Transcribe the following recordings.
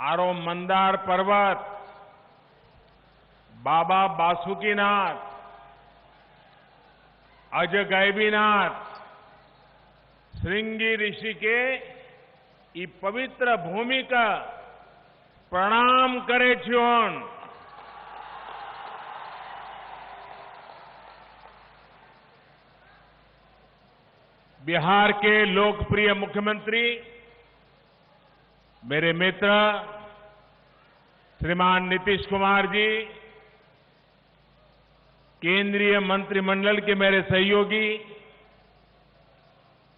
आरो मंदार पर्वत, बाबा बासुकीनाथ, अजगैबीनाथ, श्रृंगी ऋषि के ई पवित्र भूमि का प्रणाम करे छून। बिहार के लोकप्रिय मुख्यमंत्री मेरे मित्र श्रीमान नीतीश कुमार जी, केंद्रीय मंत्रिमंडल के मेरे सहयोगी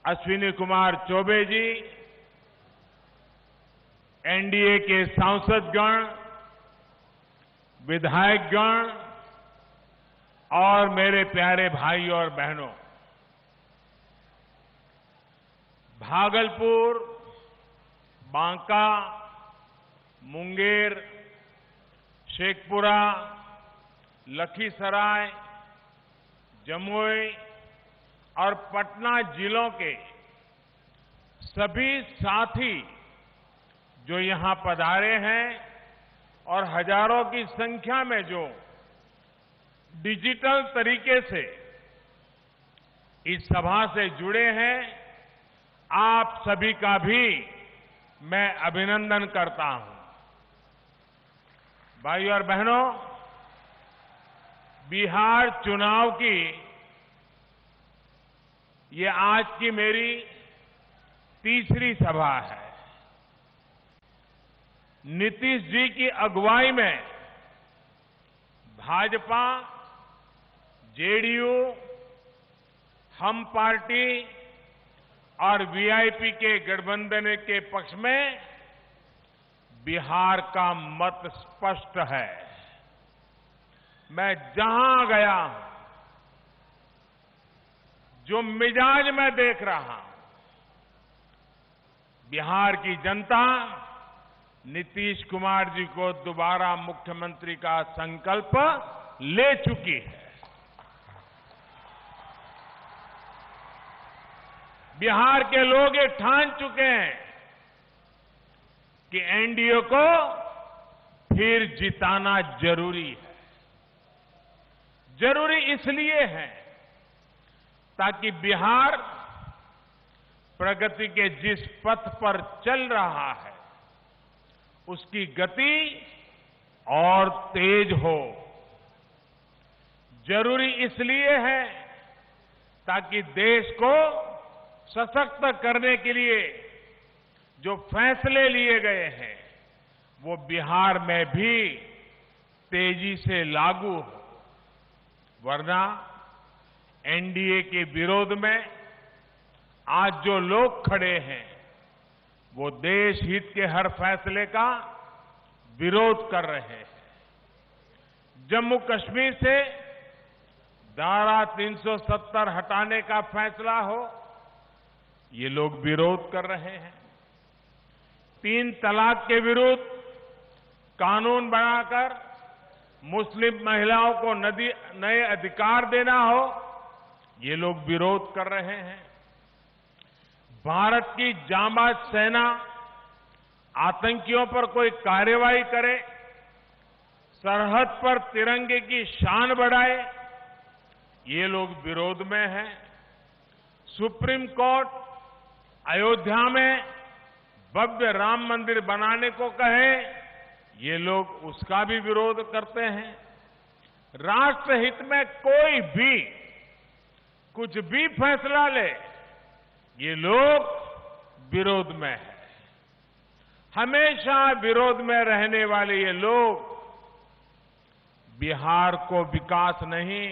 अश्विनी कुमार चौबे जी, एनडीए के सांसदगण, विधायकगण और मेरे प्यारे भाई और बहनों, भागलपुर, बांका, मुंगेर, शेखपुरा, लखीसराय, जमुई और पटना जिलों के सभी साथी जो यहां पधारे हैं और हजारों की संख्या में जो डिजिटल तरीके से इस सभा से जुड़े हैं, आप सभी का भी मैं अभिनंदन करता हूं। भाइयों और बहनों, बिहार चुनाव की ये आज की मेरी तीसरी सभा है। नीतीश जी की अगुवाई में भाजपा, जेडीयू, हम पार्टी और वीआईपी के गठबंधन के पक्ष में बिहार का मत स्पष्ट है। मैं जहां गया हूं, जो मिजाज मैं देख रहा हूं, बिहार की जनता नीतीश कुमार जी को दोबारा मुख्यमंत्री का संकल्प ले चुकी है। बिहार के लोग ये ठान चुके हैं कि एनडीए को फिर जिताना जरूरी है। जरूरी इसलिए है ताकि बिहार प्रगति के जिस पथ पर चल रहा है उसकी गति और तेज हो। जरूरी इसलिए है ताकि देश को सशक्त करने के लिए जो फैसले लिए गए हैं वो बिहार में भी तेजी से लागू हो, वरना एनडीए के विरोध में आज जो लोग खड़े हैं वो देश हित के हर फैसले का विरोध कर रहे हैं। जम्मू कश्मीर से धारा 370 हटाने का फैसला हो, ये लोग विरोध कर रहे हैं। 3 तलाक के विरुद्ध कानून बनाकर मुस्लिम महिलाओं को नए अधिकार देना हो, ये लोग विरोध कर रहे हैं। भारत की जांबाज सेना आतंकियों पर कोई कार्रवाई करे, सरहद पर तिरंगे की शान बढ़ाए, ये लोग विरोध में हैं। सुप्रीम कोर्ट अयोध्या में भव्य राम मंदिर बनाने को कहे, ये लोग उसका भी विरोध करते हैं। राष्ट्रहित में कोई भी कुछ भी फैसला ले, ये लोग विरोध में है। हमेशा विरोध में रहने वाले ये लोग बिहार को विकास नहीं,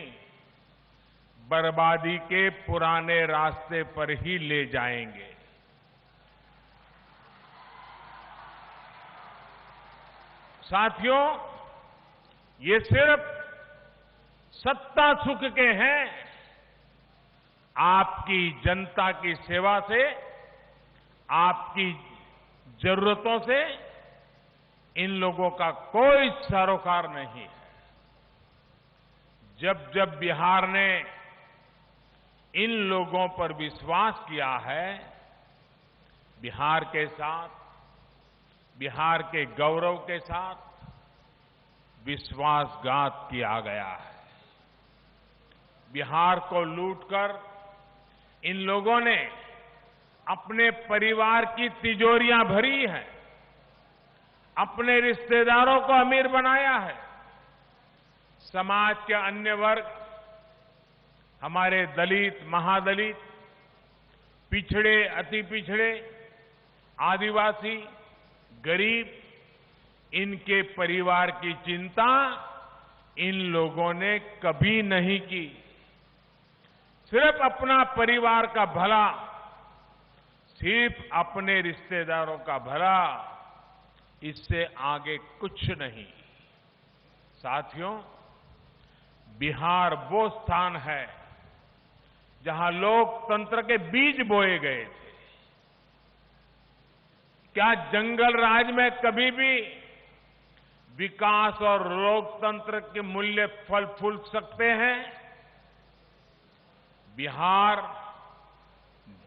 बर्बादी के पुराने रास्ते पर ही ले जाएंगे। साथियों, ये सिर्फ सत्ता सुख के हैं। आपकी जनता की सेवा से, आपकी जरूरतों से इन लोगों का कोई सरोकार नहीं है। जब जब बिहार ने इन लोगों पर विश्वास किया है, बिहार के साथ बिहार के गौरव के साथ विश्वासघात किया गया है। बिहार को लूटकर इन लोगों ने अपने परिवार की तिजोरियां भरी हैं, अपने रिश्तेदारों को अमीर बनाया है। समाज के अन्य वर्ग, हमारे दलित, महादलित, पिछड़े, अति पिछड़े, आदिवासी, गरीब, इनके परिवार की चिंता इन लोगों ने कभी नहीं की। सिर्फ अपना परिवार का भला, सिर्फ अपने रिश्तेदारों का भला, इससे आगे कुछ नहीं। साथियों, बिहार वो स्थान है जहां लोकतंत्र के बीज बोए गए थे। क्या जंगल राज में कभी भी विकास और लोकतंत्र के मूल्य फल फूल सकते हैं? बिहार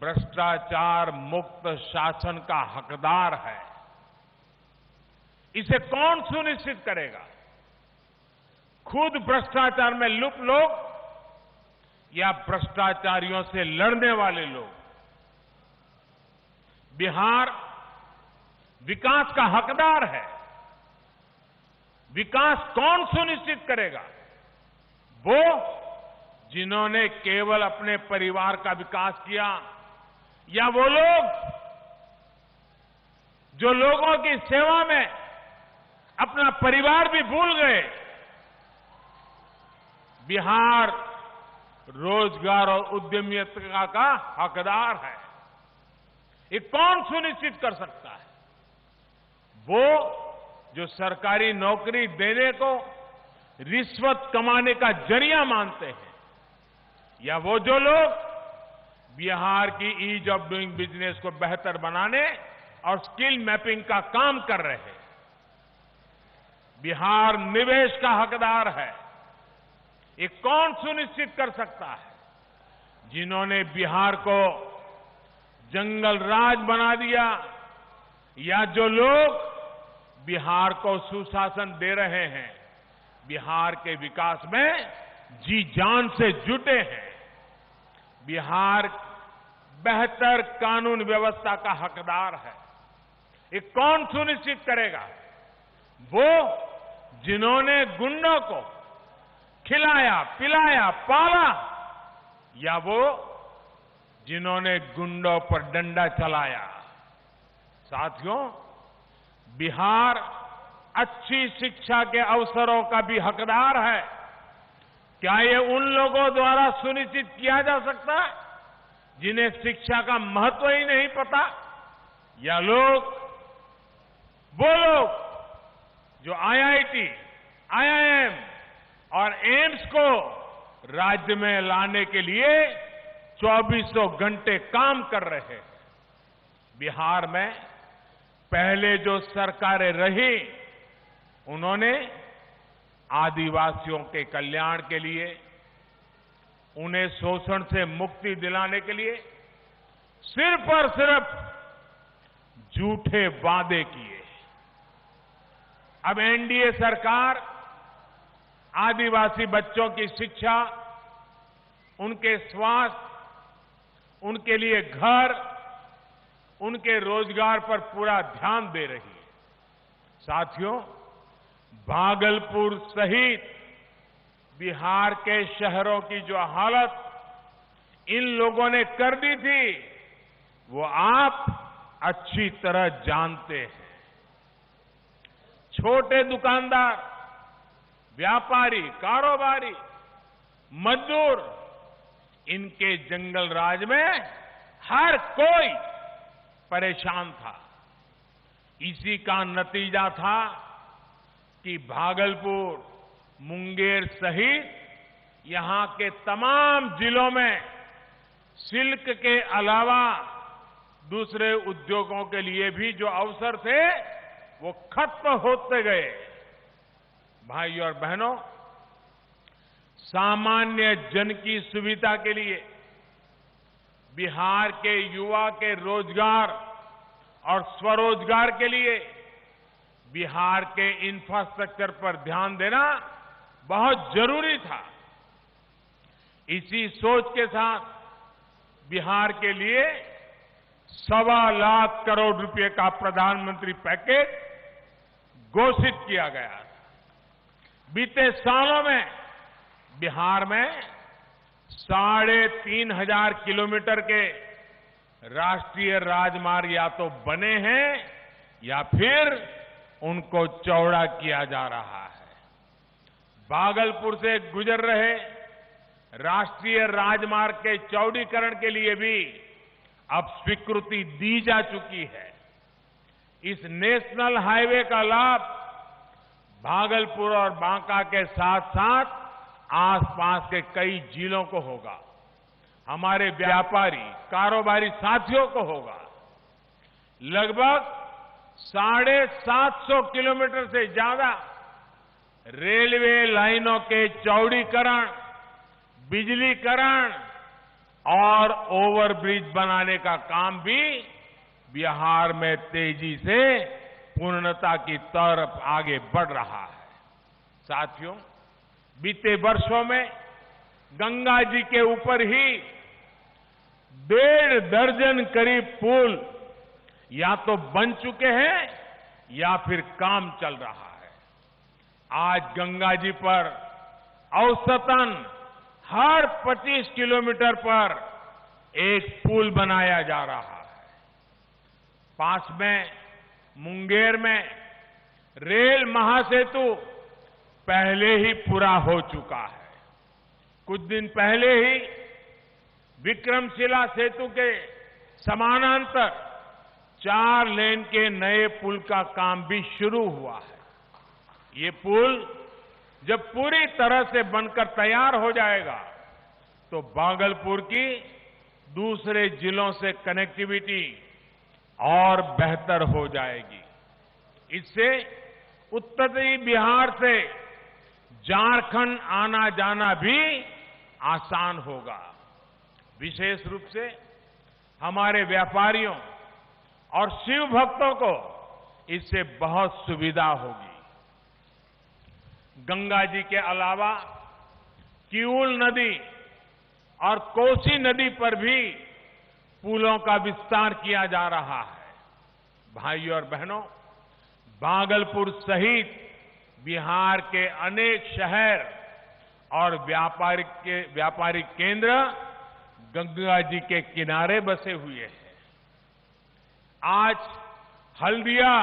भ्रष्टाचार मुक्त शासन का हकदार है। इसे कौन सुनिश्चित करेगा? खुद भ्रष्टाचार में लुप्त लोग या भ्रष्टाचारियों से लड़ने वाले लोग? बिहार विकास का हकदार है। विकास कौन सुनिश्चित करेगा? वो जिन्होंने केवल अपने परिवार का विकास किया, या वो लोग जो लोगों की सेवा में अपना परिवार भी भूल गए? बिहार रोजगार और उद्यमिता का हकदार है। ये कौन सुनिश्चित कर सकता है? वो जो सरकारी नौकरी देने को रिश्वत कमाने का जरिया मानते हैं, या वो जो लोग बिहार की ईज ऑफ डूइंग बिजनेस को बेहतर बनाने और स्किल मैपिंग का काम कर रहे हैं। बिहार निवेश का हकदार है। ये कौन सुनिश्चित कर सकता है? जिन्होंने बिहार को जंगल राज बना दिया, या जो लोग बिहार को सुशासन दे रहे हैं, बिहार के विकास में जी जान से जुटे हैं। बिहार बेहतर कानून व्यवस्था का हकदार है। ये कौन सुनिश्चित करेगा? वो जिन्होंने गुंडों को खिलाया, पिलाया, पाला, या वो जिन्होंने गुंडों पर डंडा चलाया? साथियों, बिहार अच्छी शिक्षा के अवसरों का भी हकदार है। क्या ये उन लोगों द्वारा सुनिश्चित किया जा सकता है जिन्हें शिक्षा का महत्व ही नहीं पता? या वो लोग जो आईआईटी, आईआईएम और एम्स को राज्य में लाने के लिए 2400 घंटे काम कर रहे हैं? बिहार में पहले जो सरकारें रही, उन्होंने आदिवासियों के कल्याण के लिए, उन्हें शोषण से मुक्ति दिलाने के लिए सिर्फ और सिर्फ झूठे वादे किए। अब एनडीए सरकार आदिवासी बच्चों की शिक्षा, उनके स्वास्थ्य, उनके लिए घर, उनके रोजगार पर पूरा ध्यान दे रही है। साथियों, भागलपुर सहित बिहार के शहरों की जो हालत इन लोगों ने कर दी थी, वो आप अच्छी तरह जानते हैं। छोटे दुकानदार, व्यापारी, कारोबारी, मजदूर, इनके जंगल राज में हर कोई परेशान था। इसी का नतीजा था कि भागलपुर, मुंगेर सहित यहां के तमाम जिलों में सिल्क के अलावा दूसरे उद्योगों के लिए भी जो अवसर थे, वो खत्म होते गए। भाइयों और बहनों, सामान्य जन की सुविधा के लिए बिहार के युवा के रोजगार और स्वरोजगार के लिए बिहार के इंफ्रास्ट्रक्चर पर ध्यान देना बहुत जरूरी था। इसी सोच के साथ बिहार के लिए 1.25 लाख करोड़ रुपए का प्रधानमंत्री पैकेज घोषित किया गया था। बीते सालों में बिहार में 3,500 किलोमीटर के राष्ट्रीय राजमार्ग या तो बने हैं या फिर उनको चौड़ा किया जा रहा है। भागलपुर से गुजर रहे राष्ट्रीय राजमार्ग के चौड़ीकरण के लिए भी अब स्वीकृति दी जा चुकी है। इस नेशनल हाईवे का लाभ भागलपुर और बांका के साथ साथ आसपास के कई जिलों को होगा, हमारे व्यापारी कारोबारी साथियों को होगा। लगभग 750 किलोमीटर से ज्यादा रेलवे लाइनों के चौड़ीकरण, बिजलीकरण और ओवरब्रिज बनाने का काम भी बिहार में तेजी से पूर्णता की तरफ आगे बढ़ रहा है। साथियों, बीते वर्षों में गंगा जी के ऊपर ही 1.5 दर्जन करीब पुल या तो बन चुके हैं या फिर काम चल रहा है। आज गंगा जी पर औसतन हर 25 किलोमीटर पर एक पुल बनाया जा रहा है। पास में मुंगेर में रेल महासेतु पहले ही पूरा हो चुका है। कुछ दिन पहले ही विक्रमशिला सेतु के समानांतर 4 लेन के नए पुल का काम भी शुरू हुआ है। ये पुल जब पूरी तरह से बनकर तैयार हो जाएगा तो भागलपुर की दूसरे जिलों से कनेक्टिविटी और बेहतर हो जाएगी। इससे उत्तरी बिहार से झारखंड आना जाना भी आसान होगा। विशेष रूप से हमारे व्यापारियों और शिव भक्तों को इससे बहुत सुविधा होगी। गंगा जी के अलावा किऊल नदी और कोसी नदी पर भी पुलों का विस्तार किया जा रहा है। भाइयों और बहनों, भागलपुर सहित बिहार के अनेक शहर और व्यापारिक केंद्र गंगा जी के किनारे बसे हुए हैं। आज हल्दिया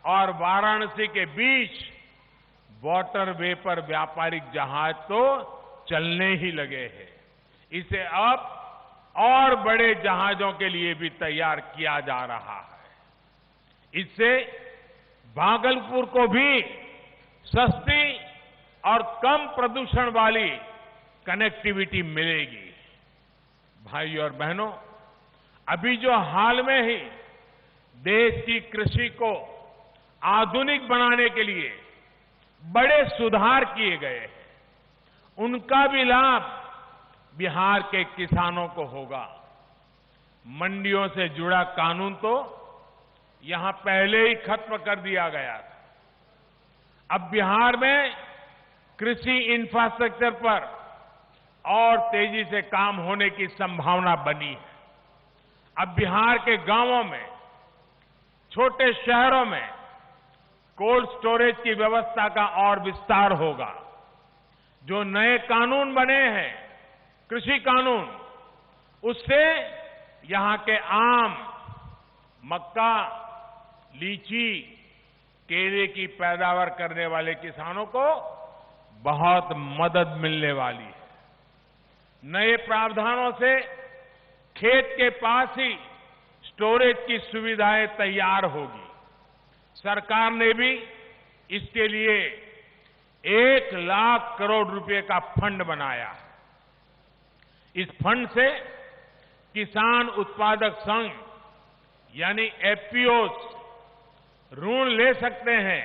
और वाराणसी के बीच वाटरवे पर व्यापारिक जहाज तो चलने ही लगे हैं। इसे अब और बड़े जहाजों के लिए भी तैयार किया जा रहा है। इससे भागलपुर को भी सस्ती और कम प्रदूषण वाली कनेक्टिविटी मिलेगी। भाइयों और बहनों, अभी जो हाल में ही देश की कृषि को आधुनिक बनाने के लिए बड़े सुधार किए गए हैं, उनका भी लाभ बिहार के किसानों को होगा। मंडियों से जुड़ा कानून तो यहां पहले ही खत्म कर दिया गया था। अब बिहार में कृषि इंफ्रास्ट्रक्चर पर और तेजी से काम होने की संभावना बनी है। अब बिहार के गांवों में, छोटे शहरों में कोल्ड स्टोरेज की व्यवस्था का और विस्तार होगा। जो नए कानून बने हैं, कृषि कानून, उससे यहां के आम, मक्का, लीची, केले की पैदावार करने वाले किसानों को बहुत मदद मिलने वाली है। नए प्रावधानों से खेत के पास ही स्टोरेज की सुविधाएं तैयार होगी। सरकार ने भी इसके लिए 1 लाख करोड़ रुपए का फंड बनाया है। इस फंड से किसान उत्पादक संघ यानी एफपीओस ऋण ले सकते हैं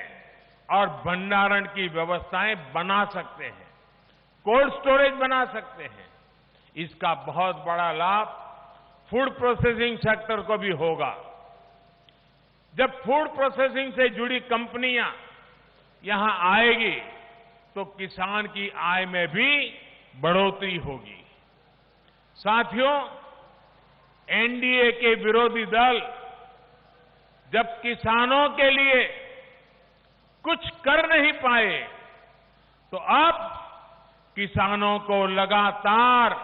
और भंडारण की व्यवस्थाएं बना सकते हैं, कोल्ड स्टोरेज बना सकते हैं। इसका बहुत बड़ा लाभ फूड प्रोसेसिंग सेक्टर को भी होगा। जब फूड प्रोसेसिंग से जुड़ी कंपनियां यहां आएगी तो किसान की आय में भी बढ़ोतरी होगी। साथियों, एनडीए के विरोधी दल जब किसानों के लिए कुछ कर नहीं पाए तो अब किसानों को लगातार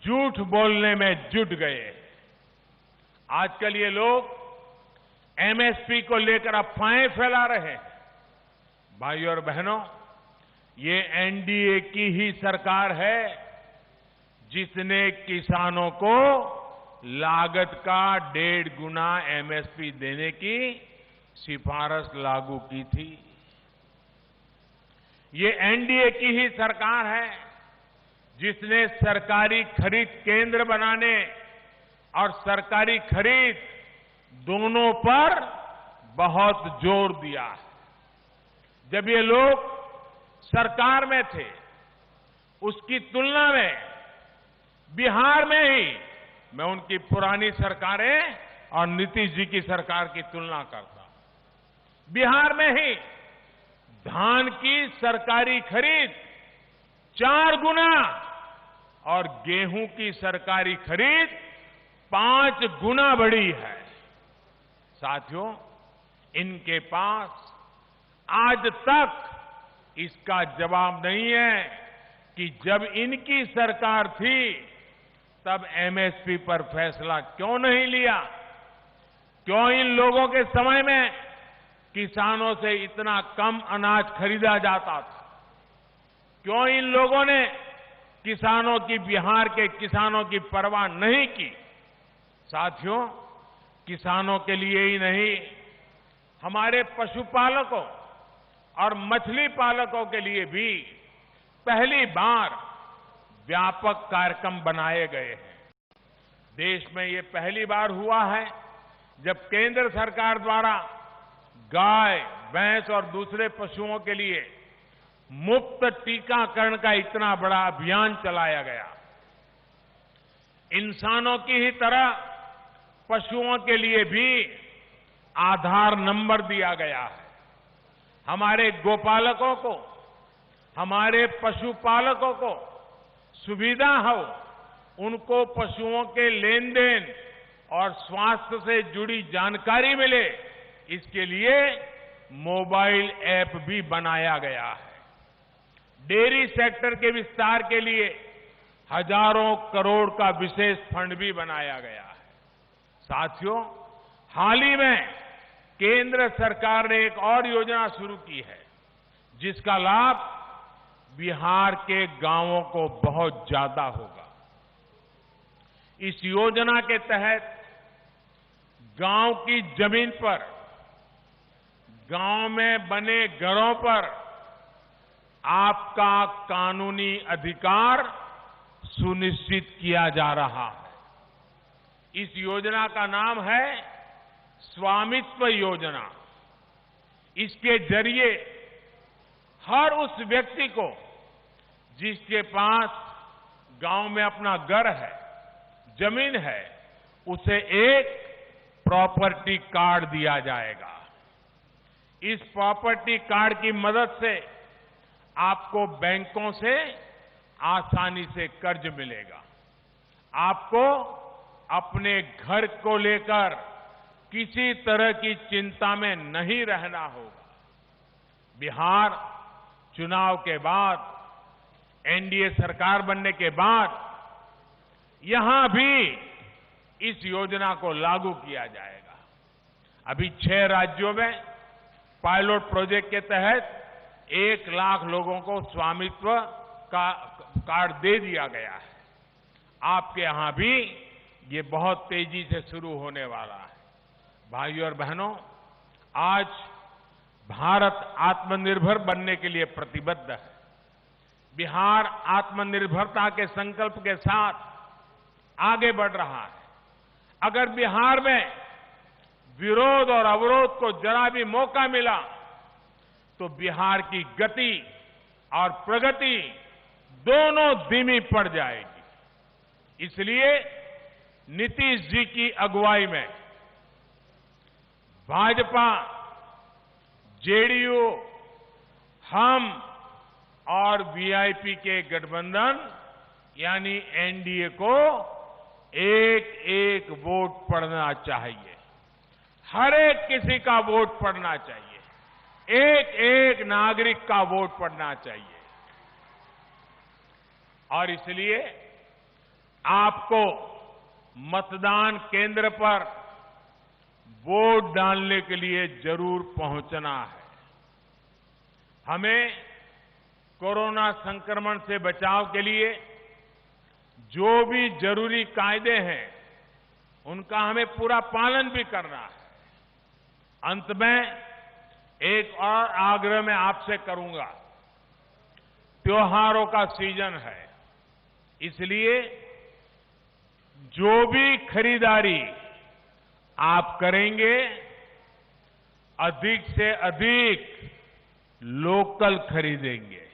झूठ बोलने में जुट गए। आजकल ये लोग एमएसपी को लेकर अफवाहें फैला रहे हैं। भाइयों और बहनों, ये एनडीए की ही सरकार है जिसने किसानों को लागत का 1.5 गुना एमएसपी देने की सिफारिश लागू की थी। ये एनडीए की ही सरकार है जिसने सरकारी खरीद केंद्र बनाने और सरकारी खरीद दोनों पर बहुत जोर दिया है। जब ये लोग सरकार में थे, उसकी तुलना में बिहार में ही मैं उनकी पुरानी सरकारें और नीतीश जी की सरकार की तुलना करता। बिहार में ही धान की सरकारी खरीद 4 गुना और गेहूं की सरकारी खरीद 5 गुना बढ़ी है। साथियों, इनके पास आज तक इसका जवाब नहीं है कि जब इनकी सरकार थी तब एमएसपी पर फैसला क्यों नहीं लिया, क्यों इन लोगों के समय में किसानों से इतना कम अनाज खरीदा जाता था, क्यों इन लोगों ने किसानों की, बिहार के किसानों की परवाह नहीं की। साथियों, किसानों के लिए ही नहीं, हमारे पशुपालकों और मछली पालकों के लिए भी पहली बार व्यापक कार्यक्रम बनाए गए हैं। देश में ये पहली बार हुआ है जब केंद्र सरकार द्वारा गाय, भैंस और दूसरे पशुओं के लिए मुफ्त टीकाकरण का इतना बड़ा अभियान चलाया गया। इंसानों की ही तरह पशुओं के लिए भी आधार नंबर दिया गया है। हमारे गोपालकों को, हमारे पशुपालकों को सुविधा हो, उनको पशुओं के लेन देन और स्वास्थ्य से जुड़ी जानकारी मिले, इसके लिए मोबाइल ऐप भी बनाया गया है। डेयरी सेक्टर के विस्तार के लिए हजारों करोड़ का विशेष फंड भी बनाया गया है। साथियों, हाल ही में केंद्र सरकार ने एक और योजना शुरू की है जिसका लाभ बिहार के गांवों को बहुत ज्यादा होगा। इस योजना के तहत गांव की जमीन पर, गांव में बने घरों पर आपका कानूनी अधिकार सुनिश्चित किया जा रहा है। इस योजना का नाम है स्वामित्व योजना। इसके जरिए हर उस व्यक्ति को जिसके पास गांव में अपना घर है, जमीन है, उसे एक प्रॉपर्टी कार्ड दिया जाएगा। इस प्रॉपर्टी कार्ड की मदद से आपको बैंकों से आसानी से कर्ज मिलेगा। आपको अपने घर को लेकर किसी तरह की चिंता में नहीं रहना होगा। बिहार चुनाव के बाद, एनडीए सरकार बनने के बाद यहां भी इस योजना को लागू किया जाएगा। अभी 6 राज्यों में पायलट प्रोजेक्ट के तहत 1 लाख लोगों को स्वामित्व का कार्ड दे दिया गया है। आपके यहां भी ये बहुत तेजी से शुरू होने वाला है। भाइयों और बहनों, आज भारत आत्मनिर्भर बनने के लिए प्रतिबद्ध है। बिहार आत्मनिर्भरता के संकल्प के साथ आगे बढ़ रहा है। अगर बिहार में विरोध और अवरोध को जरा भी मौका मिला तो बिहार की गति और प्रगति दोनों धीमी पड़ जाएगी। इसलिए नीतीश जी की अगुवाई में भाजपा, जेडीयू, हम और वीआईपी के गठबंधन यानी एनडीए को एक एक वोट पड़ना चाहिए। हर एक किसी का वोट पड़ना चाहिए। एक एक नागरिक का वोट पड़ना चाहिए। और इसलिए आपको मतदान केंद्र पर वोट डालने के लिए जरूर पहुंचना है। हमें कोरोना संक्रमण से बचाव के लिए जो भी जरूरी कायदे हैं उनका हमें पूरा पालन भी करना है। अंत में एक और आग्रह मैं आपसे करूंगा। त्योहारों का सीजन है, इसलिए जो भी खरीदारी आप करेंगे अधिक से अधिक लोकल खरीदेंगे।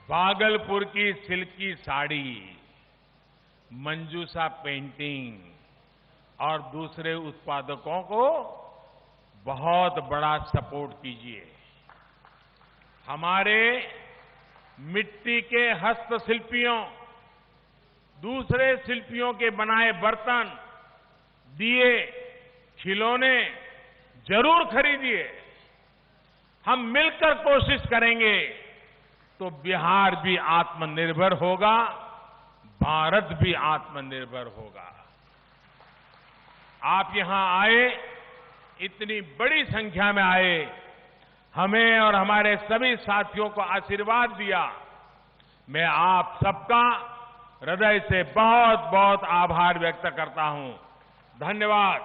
भागलपुर की सिल्की साड़ी, मंजूषा पेंटिंग और दूसरे उत्पादकों को बहुत बड़ा सपोर्ट कीजिए। हमारे मिट्टी के हस्तशिल्पियों, दूसरे शिल्पियों के बनाए बर्तन, दिए, खिलौने जरूर खरीदिए। हम मिलकर कोशिश करेंगे तो बिहार भी आत्मनिर्भर होगा, भारत भी आत्मनिर्भर होगा। आप यहां आए, इतनी बड़ी संख्या में आए, हमें और हमारे सभी साथियों को आशीर्वाद दिया। मैं आप सबका हृदय से बहुत बहुत आभार व्यक्त करता हूं। धन्यवाद।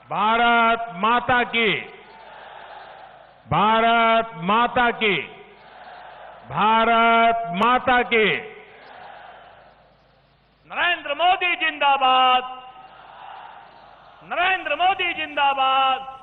भारत माता की, भारत माता की, भारत माता की। नरेंद्र मोदी जिंदाबाद, नरेंद्र मोदी जिंदाबाद।